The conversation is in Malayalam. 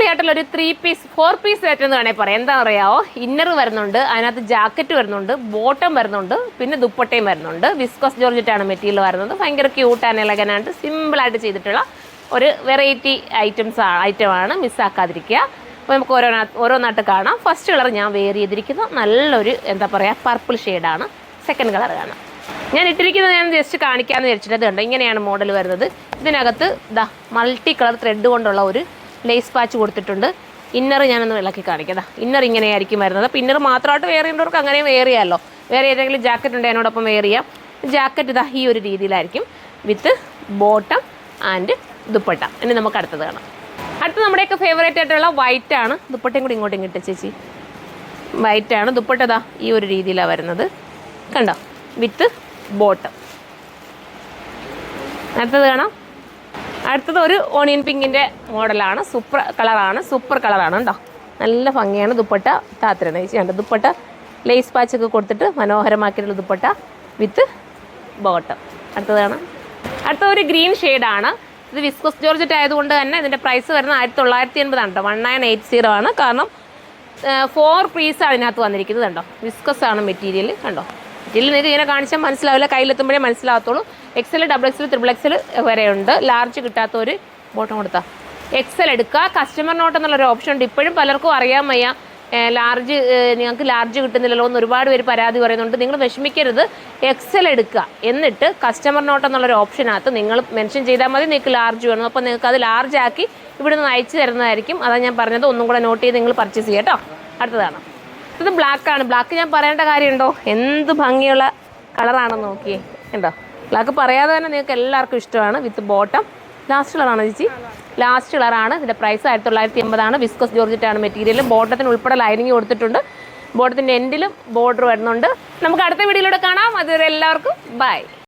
അടിപൊളിയായിട്ടുള്ള ഒരു 4 പീസ് സെറ്റ് എന്ന് വേണേൽ പറയാം. എന്താ പറയാമോ, ഇന്നർ വരുന്നുണ്ട്, അതിനകത്ത് ജാക്കറ്റ് വരുന്നുണ്ട്, ബോട്ടം വരുന്നുണ്ട്, പിന്നെ ദുപ്പട്ടയും വരുന്നുണ്ട്. വിസ്കോസ് ജോർജറ്റാണ് മെറ്റീരിയൽ വരുന്നത്. ഭയങ്കര ക്യൂട്ട് ആൻഡ് എലഗനായിട്ട് സിമ്പിളായിട്ട് ചെയ്തിട്ടുള്ള ഒരു വെറൈറ്റി ഐറ്റമാണ്, മിസ്സാക്കാതിരിക്കുക. അപ്പോൾ നമുക്ക് ഓരോന്നായിട്ട് കാണാം. ഫസ്റ്റ് കളർ ഞാൻ വെയർ ചെയ്തിരിക്കുന്നത് നല്ലൊരു എന്താ പറയുക പർപ്പിൾ ഷെയ്ഡാണ്. സെക്കൻഡ് കളർ കാണാം. ഞാൻ ഇട്ടിരിക്കുന്നത് ഞാൻ ജസ്റ്റ് കാണിക്കാമെന്ന് വിചാരിച്ചിട്ട് കണ്ടോ, ഇങ്ങനെയാണ് മോഡൽ വരുന്നത്. ഇതിനകത്ത് മൾട്ടി കളർ ത്രെഡ് കൊണ്ടുള്ള ഒരു ലേസ് പാച്ച് കൊടുത്തിട്ടുണ്ട്. ഇന്നർ ഞാനൊന്ന് വിളക്കി കാണിക്കാം. ഇന്നർ ഇങ്ങനെയായിരിക്കും വരുന്നത്. അപ്പോൾ ഇന്നർ മാത്രമായിട്ട് വെയർ ചെയ്യുന്നവർക്ക് അങ്ങനെയും വെയർ ചെയ്യാമല്ലോ. വേറെ ഏതെങ്കിലും ജാക്കറ്റ് ഉണ്ട് അതിനോടൊപ്പം വെയർ ചെയ്യാം. ജാക്കറ്റ് ഈ ഒരു രീതിയിലായിരിക്കും വിത്ത് ബോട്ടം ആൻഡ് ദുപ്പട്ട. ഇനി നമുക്ക് അടുത്തത് കാണാം. അടുത്ത് നമ്മുടെയൊക്കെ ഫേവറേറ്റ് ആയിട്ടുള്ള വൈറ്റാണ്. ദുപ്പട്ടയും കൂടി ഇങ്ങോട്ടും ഇങ്ങോട്ട് ചേച്ചി. വൈറ്റാണ് ദുപ്പട്ട. ഈ ഒരു രീതിയിലാണ് വരുന്നത്. കണ്ടോ, വിത്ത് ബോട്ടം. അടുത്തത് കാണാം. അടുത്തത് ഒരു ഓണിയൻ പിങ്കിൻ്റെ മോഡലാണ്. സൂപ്പർ കളറാണ് കേട്ടോ. നല്ല ഭംഗിയാണ്. ദുപ്പട്ട താത്തരാണ് ചേച്ചി. കണ്ടോ, ദുപ്പട്ട ലേസ് പാച്ചൊക്കെ കൊടുത്തിട്ട് മനോഹരമാക്കിയിട്ടുള്ള ദുപ്പട്ട വിത്ത് ബോട്ടം. അടുത്തത് കാണാം. അടുത്ത ഒരു ഗ്രീൻ ഷെയ്ഡാണ്. ഇത് വിസ്കോസ് ജോർജറ്റ് ആയതുകൊണ്ട് തന്നെ ഇതിൻ്റെ പ്രൈസ് വരുന്നത് 1980 കേട്ടോ. 1980 ആണ്. കാരണം 4 പീസാണ് ഇതിനകത്ത് വന്നിരിക്കുന്നത്. കണ്ടോ, വിസ്കോസ് ആണ് മെറ്റീരിയൽ. കണ്ടോ, മെറ്റീരിയൽ നിങ്ങൾക്ക് ഇങ്ങനെ കാണിച്ചാൽ മനസ്സിലാവില്ല, കയ്യിലെത്തുമ്പോഴേ മനസ്സിലാകത്തുള്ളൂ. XL, XXL, XXL വരെയുണ്ട്. ലാർജ് കിട്ടാത്തവർ ബോട്ടം കൊടുത്താൽ XL എടുക്കുക. കസ്റ്റമർ നോട്ട് എന്നുള്ളൊരു ഓപ്ഷൻ ഉണ്ട്. ഇപ്പോഴും പലർക്കും അറിയാൻ വയ്യ, നിങ്ങൾക്ക് ലാർജ് കിട്ടുന്നില്ലല്ലോ എന്ന് ഒരുപാട് പേര് പരാതി പറയുന്നുണ്ട്. നിങ്ങൾ വിഷമിക്കരുത്, XL എടുക്കുക. എന്നിട്ട് കസ്റ്റമർ നോട്ട് എന്നുള്ളൊരു ഓപ്ഷനകത്ത് നിങ്ങൾ മെൻഷൻ ചെയ്താൽ മതി നിങ്ങൾക്ക് ലാർജ് വേണം. അപ്പോൾ നിങ്ങൾക്ക് അത് ലാർജ് ആക്കി ഇവിടെ നിന്ന് അയച്ചു തരുന്നതായിരിക്കും. അതാണ് ഞാൻ പറഞ്ഞത്. ഒന്നും കൂടെ നോട്ട് ചെയ്ത് നിങ്ങൾ പർച്ചേസ് ചെയ്യുക കേട്ടോ. അടുത്തതാണ്. ഇത് ബ്ലാക്കാണ്. ബ്ലാക്ക് ഞാൻ പറയേണ്ട കാര്യമുണ്ടോ, എന്ത് ഭംഗിയുള്ള കളറാണെന്ന് നോക്കിയേ. ഉണ്ടോ, ബ്ലാക്ക് പറയാതെ തന്നെ നിങ്ങൾക്ക് എല്ലാവർക്കും ഇഷ്ടമാണ്. വിത്ത് ബോട്ടം. ലാസ്റ്റ് കളറാണ് ചേച്ചി, ലാസ്റ്റ് കളറാണ്. ഇതിൻ്റെ പ്രൈസ് 1980 ആണ്. Viscous ജോർജറ്റാണ് material. ബോട്ടത്തിന് ഉൾപ്പെടെ ലൈനിങ് കൊടുത്തിട്ടുണ്ട്. ബോട്ടത്തിൻ്റെ എൻഡിലും ബോർഡർ വരുന്നുണ്ട്. നമുക്ക് അടുത്ത വീഡിയോയിലൂടെ കാണാം. അതുവരെ എല്ലാവർക്കും ബൈ.